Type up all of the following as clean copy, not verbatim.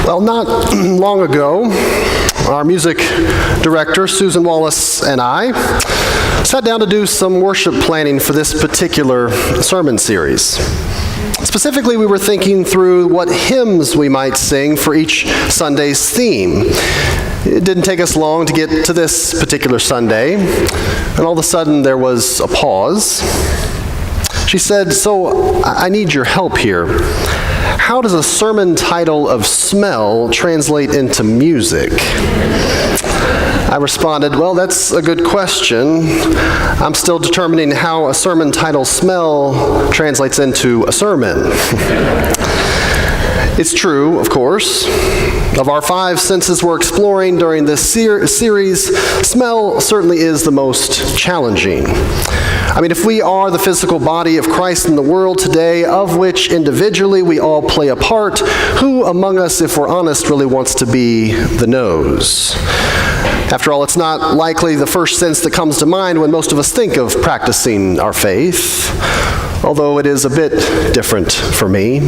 Well, not long ago, our music director, Susan Wallace, and I sat down to do some worship planning for this particular sermon series. Specifically, we were thinking through what hymns we might sing for each Sunday's theme. It didn't take us long to get to this particular Sunday, and all of a sudden there was a pause. She said, "So I need your help here. How does a sermon title of smell translate into music?" I responded, "Well, that's a good question. I'm still determining how a sermon title smell translates into a sermon." It's true, of course. Of our 5 senses we're exploring during this series, smell certainly is the most challenging. I mean, if we are the physical body of Christ in the world today, of which individually we all play a part, who among us, if we're honest, really wants to be the nose? After all, it's not likely the first sense that comes to mind when most of us think of practicing our faith, although it is a bit different for me.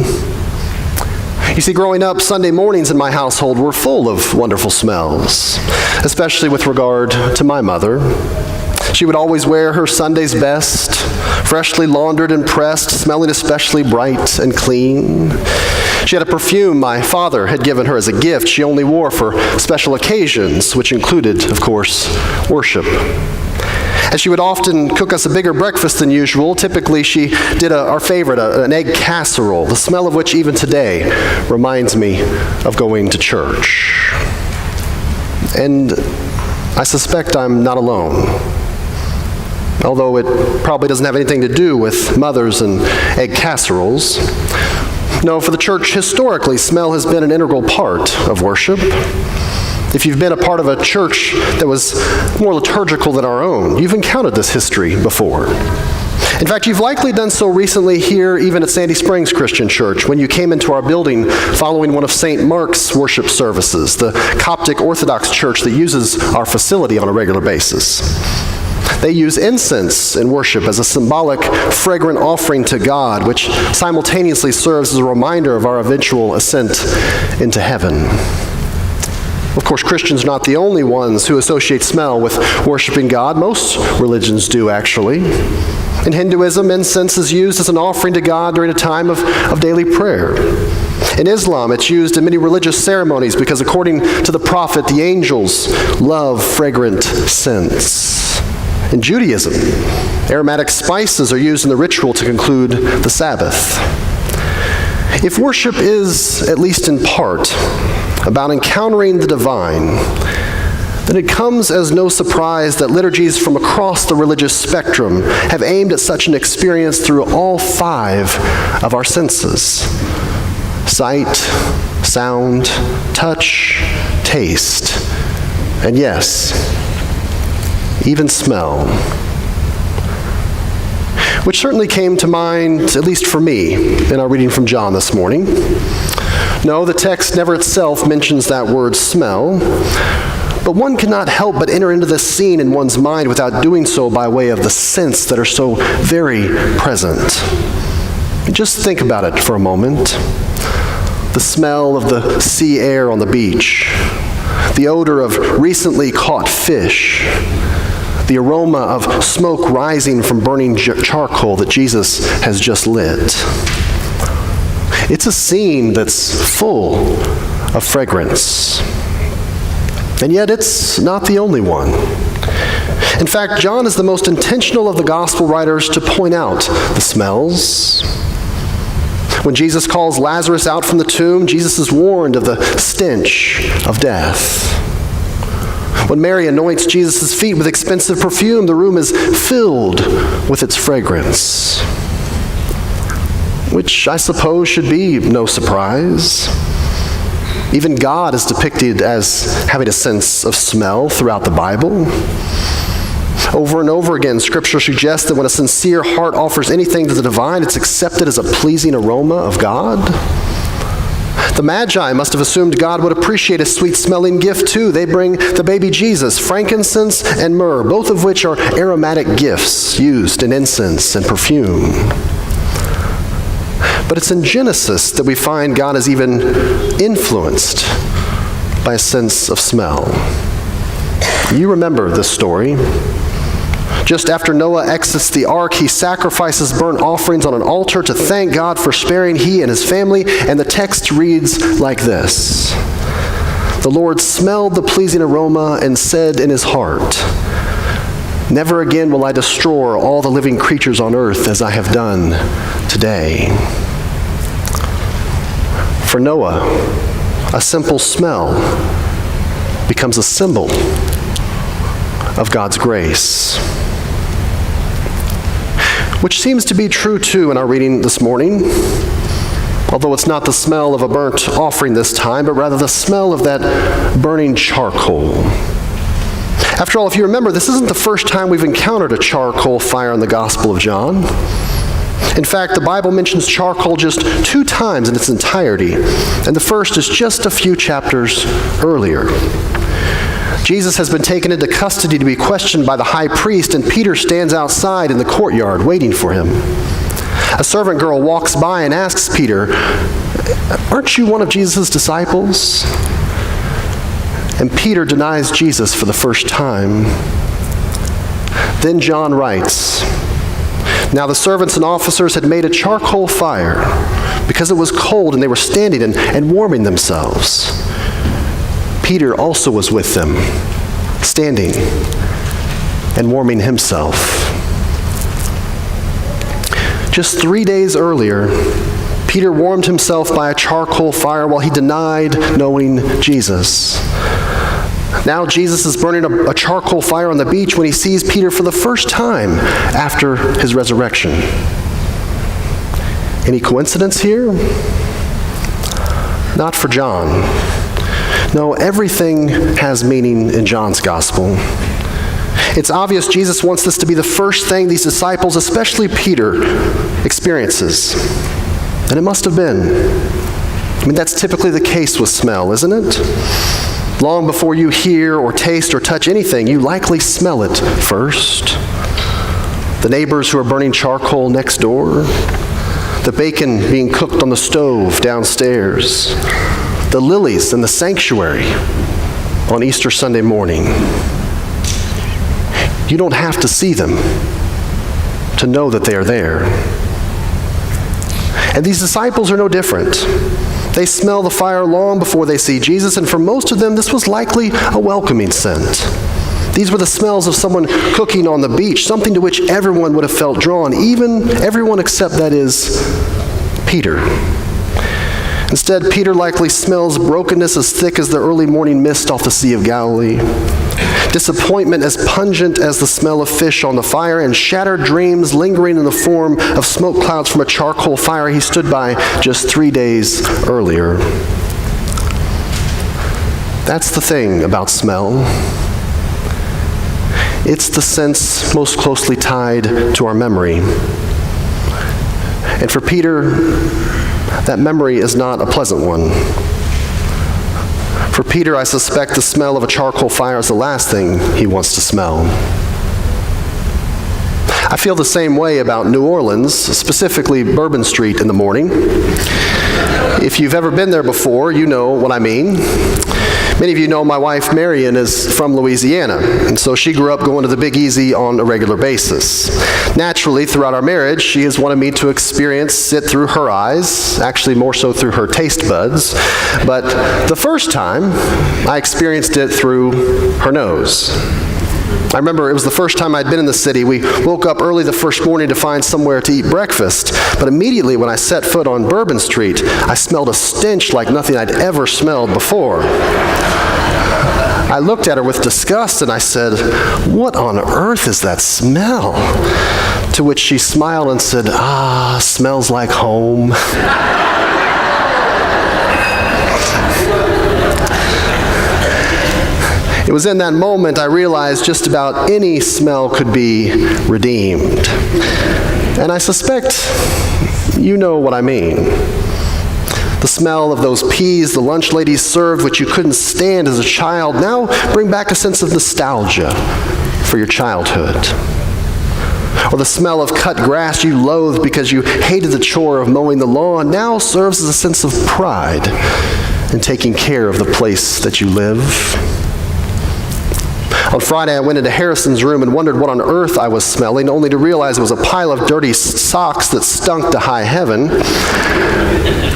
You see, growing up, Sunday mornings in my household were full of wonderful smells, especially with regard to my mother. She would always wear her Sunday's best, freshly laundered and pressed, smelling especially bright and clean. She had a perfume my father had given her as a gift she only wore for special occasions, which included, of course, worship. And she would often cook us a bigger breakfast than usual. Typically, she did our favorite, an egg casserole, the smell of which even today reminds me of going to church. And I suspect I'm not alone, although it probably doesn't have anything to do with mothers and egg casseroles. No, for the church, historically, smell has been an integral part of worship. If you've been a part of a church that was more liturgical than our own, you've encountered this history before. In fact, you've likely done so recently here, even at Sandy Springs Christian Church, when you came into our building following one of St. Mark's worship services, the Coptic Orthodox church that uses our facility on a regular basis. They use incense in worship as a symbolic, fragrant offering to God, which simultaneously serves as a reminder of our eventual ascent into heaven. Of course, Christians are not the only ones who associate smell with worshiping God. Most religions do, actually. In Hinduism, incense is used as an offering to God during a time of daily prayer. In Islam, it's used in many religious ceremonies because, according to the prophet, the angels love fragrant scents. In Judaism, aromatic spices are used in the ritual to conclude the Sabbath. If worship is, at least in part, about encountering the divine, then it comes as no surprise that liturgies from across the religious spectrum have aimed at such an experience through all 5 of our senses: sight, sound, touch, taste, and yes, even smell. Which certainly came to mind, at least for me, in our reading from John this morning. No, the text never itself mentions that word smell, but one cannot help but enter into this scene in one's mind without doing so by way of the scents that are so very present. Just think about it for a moment. The smell of the sea air on the beach, the odor of recently caught fish, the aroma of smoke rising from burning charcoal that Jesus has just lit. It's a scene that's full of fragrance. And yet it's not the only one. In fact, John is the most intentional of the gospel writers to point out the smells. When Jesus calls Lazarus out from the tomb, Jesus is warned of the stench of death. When Mary anoints Jesus' feet with expensive perfume, the room is filled with its fragrance, which I suppose should be no surprise. Even God is depicted as having a sense of smell throughout the Bible. Over and over again, Scripture suggests that when a sincere heart offers anything to the divine, it's accepted as a pleasing aroma of God. The Magi must have assumed God would appreciate a sweet-smelling gift too. They bring the baby Jesus, frankincense and myrrh, both of which are aromatic gifts used in incense and perfume. But it's in Genesis that we find God is even influenced by a sense of smell. You remember this story. Just after Noah exits the ark, he sacrifices burnt offerings on an altar to thank God for sparing he and his family, and the text reads like this. The Lord smelled the pleasing aroma and said in his heart, never again will I destroy all the living creatures on earth as I have done today. For Noah, a simple smell becomes a symbol of God's grace. Which seems to be true too in our reading this morning, although it's not the smell of a burnt offering this time, but rather the smell of that burning charcoal. After all, if you remember, this isn't the first time we've encountered a charcoal fire in the Gospel of John. In fact, the Bible mentions charcoal just 2 times in its entirety, and the first is just a few chapters earlier. Jesus has been taken into custody to be questioned by the high priest, and Peter stands outside in the courtyard waiting for him. A servant girl walks by and asks Peter, aren't you one of Jesus' disciples? And Peter denies Jesus for the first time. Then John writes, now the servants and officers had made a charcoal fire because it was cold and they were standing and warming themselves. Peter also was with them, standing and warming himself. Just 3 days earlier, Peter warmed himself by a charcoal fire while he denied knowing Jesus. Now Jesus is burning a charcoal fire on the beach when he sees Peter for the first time after his resurrection. Any coincidence here? Not for John. No, everything has meaning in John's gospel. It's obvious Jesus wants this to be the first thing these disciples, especially Peter, experiences. And it must have been. I mean, that's typically the case with smell, isn't it? Long before you hear or taste or touch anything, you likely smell it first. The neighbors who are burning charcoal next door, the bacon being cooked on the stove downstairs, the lilies in the sanctuary on Easter Sunday morning. You don't have to see them to know that they are there. And these disciples are no different. They smell the fire long before they see Jesus, and for most of them, this was likely a welcoming scent. These were the smells of someone cooking on the beach, something to which everyone would have felt drawn, even everyone except, that is, Peter. Instead, Peter likely smells brokenness as thick as the early morning mist off the Sea of Galilee, disappointment as pungent as the smell of fish on the fire, and shattered dreams lingering in the form of smoke clouds from a charcoal fire he stood by just 3 days earlier. That's the thing about smell. It's the sense most closely tied to our memory. And for Peter, that memory is not a pleasant one. For Peter, I suspect the smell of a charcoal fire is the last thing he wants to smell. I feel the same way about New Orleans, specifically Bourbon Street in the morning. If you've ever been there before, you know what I mean. Many of you know my wife, Marion, is from Louisiana, and so she grew up going to the Big Easy on a regular basis. Naturally, throughout our marriage, she has wanted me to experience it through her eyes, actually more so through her taste buds, but the first time, I experienced it through her nose. I remember it was the first time I'd been in the city. We woke up early the first morning to find somewhere to eat breakfast, but immediately when I set foot on Bourbon Street, I smelled a stench like nothing I'd ever smelled before. I looked at her with disgust and I said, "What on earth is that smell?" To which she smiled and said, "Smells like home." It was in that moment I realized just about any smell could be redeemed. And I suspect you know what I mean. The smell of those peas the lunch ladies served, which you couldn't stand as a child, now bring back a sense of nostalgia for your childhood. or the smell of cut grass you loathed because you hated the chore of mowing the lawn now serves as a sense of pride in taking care of the place that you live. On Friday, I went into Harrison's room and wondered what on earth I was smelling, only to realize it was a pile of dirty socks that stunk to high heaven.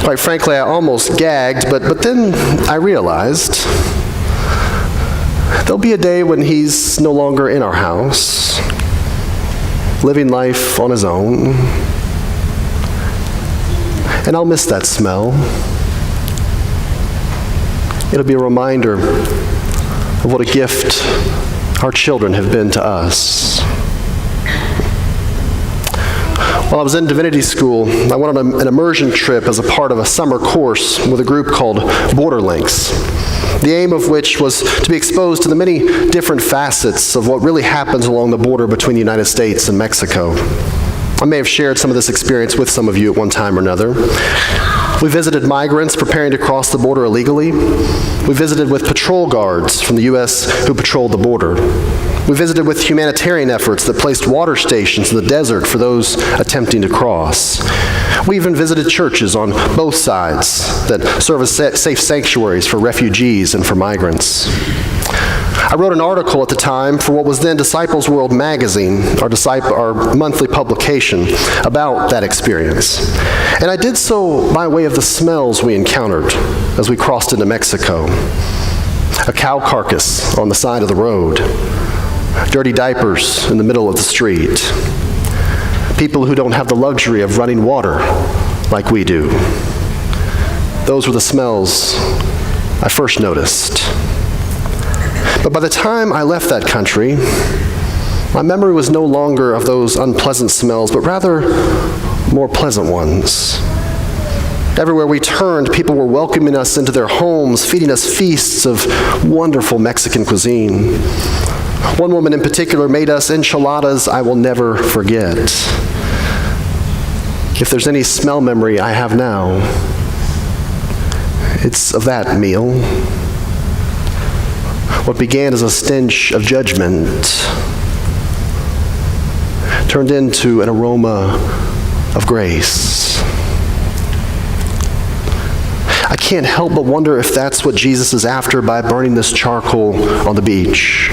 Quite frankly, I almost gagged, but then I realized there'll be a day when he's no longer in our house, living life on his own, and I'll miss that smell. It'll be a reminder of what a gift our children have been to us. While I was in divinity school, I went on an immersion trip as a part of a summer course with a group called Border Links, the aim of which was to be exposed to the many different facets of what really happens along the border between the United States and Mexico. I may have shared some of this experience with some of you at one time or another. We visited migrants preparing to cross the border illegally. We visited with patrol guards from the U.S. who patrolled the border. We visited with humanitarian efforts that placed water stations in the desert for those attempting to cross. We even visited churches on both sides that serve as safe sanctuaries for refugees and for migrants. I wrote an article at the time for what was then Disciples World magazine, our monthly publication, about that experience. And I did so by way of the smells we encountered as we crossed into Mexico. A cow carcass on the side of the road, dirty diapers in the middle of the street, people who don't have the luxury of running water like we do. Those were the smells I first noticed. But by the time I left that country, my memory was no longer of those unpleasant smells, but rather more pleasant ones. Everywhere we turned, people were welcoming us into their homes, feeding us feasts of wonderful Mexican cuisine. One woman in particular made us enchiladas I will never forget. If there's any smell memory I have now, it's of that meal. What began as a stench of judgment turned into an aroma of grace. I can't help but wonder if that's what Jesus is after by burning this charcoal on the beach.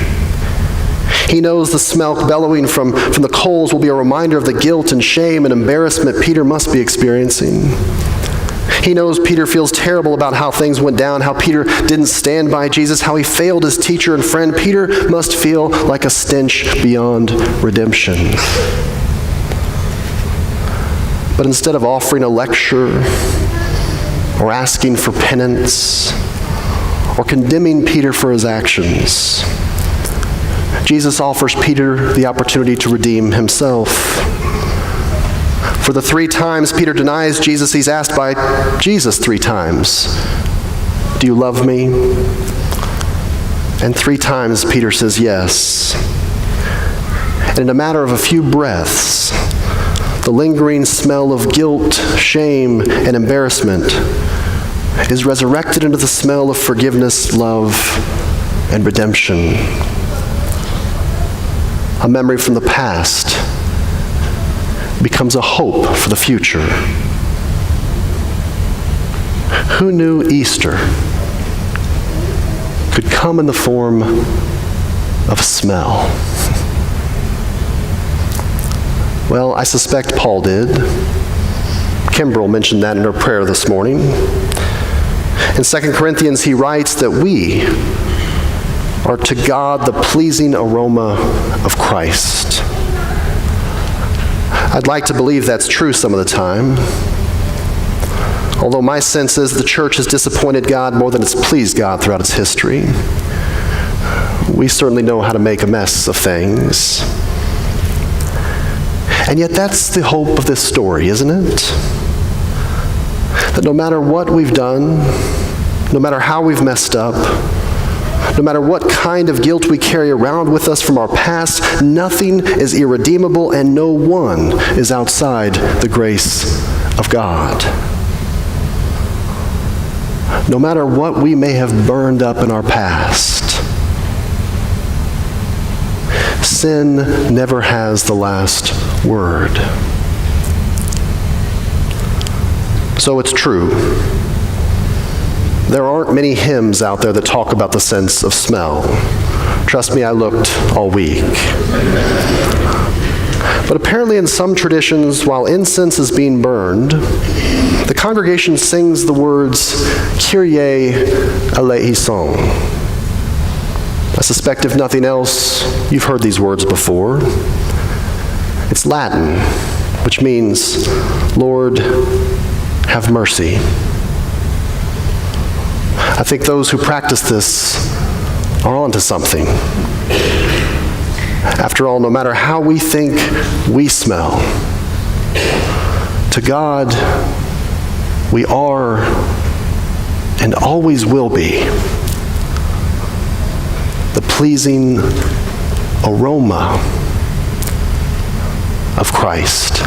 He knows the smoke bellowing from the coals will be a reminder of the guilt and shame and embarrassment Peter must be experiencing. He knows Peter feels terrible about how things went down, how Peter didn't stand by Jesus, how he failed his teacher and friend. Peter must feel like a stench beyond redemption. But instead of offering a lecture or asking for penance or condemning Peter for his actions, Jesus offers Peter the opportunity to redeem himself. For the 3 times Peter denies Jesus, he's asked by Jesus 3 times, "Do you love me?" And 3 times Peter says yes. And in a matter of a few breaths, the lingering smell of guilt, shame, and embarrassment is resurrected into the smell of forgiveness, love, and redemption. A memory from the past becomes a hope for the future. Who knew Easter could come in the form of a smell? Well, I suspect Paul did. Kimbrell mentioned that in her prayer this morning. In 2 Corinthians, he writes that we are to God the pleasing aroma of Christ. I'd like to believe that's true some of the time, although my sense is the church has disappointed God more than it's pleased God throughout its history. We certainly know how to make a mess of things. And yet that's the hope of this story, isn't it? That no matter what we've done, no matter how we've messed up, no matter what kind of guilt we carry around with us from our past, nothing is irredeemable and no one is outside the grace of God. No matter what we may have burned up in our past, sin never has the last word. So it's true. There aren't many hymns out there that talk about the sense of smell. Trust me, I looked all week. But apparently in some traditions, while incense is being burned, the congregation sings the words, Kyrie eleison. I suspect if nothing else, you've heard these words before. It's Latin, which means, Lord, have mercy. I think those who practice this are onto something. After all, no matter how we think we smell, to God, we are and always will be the pleasing aroma of Christ.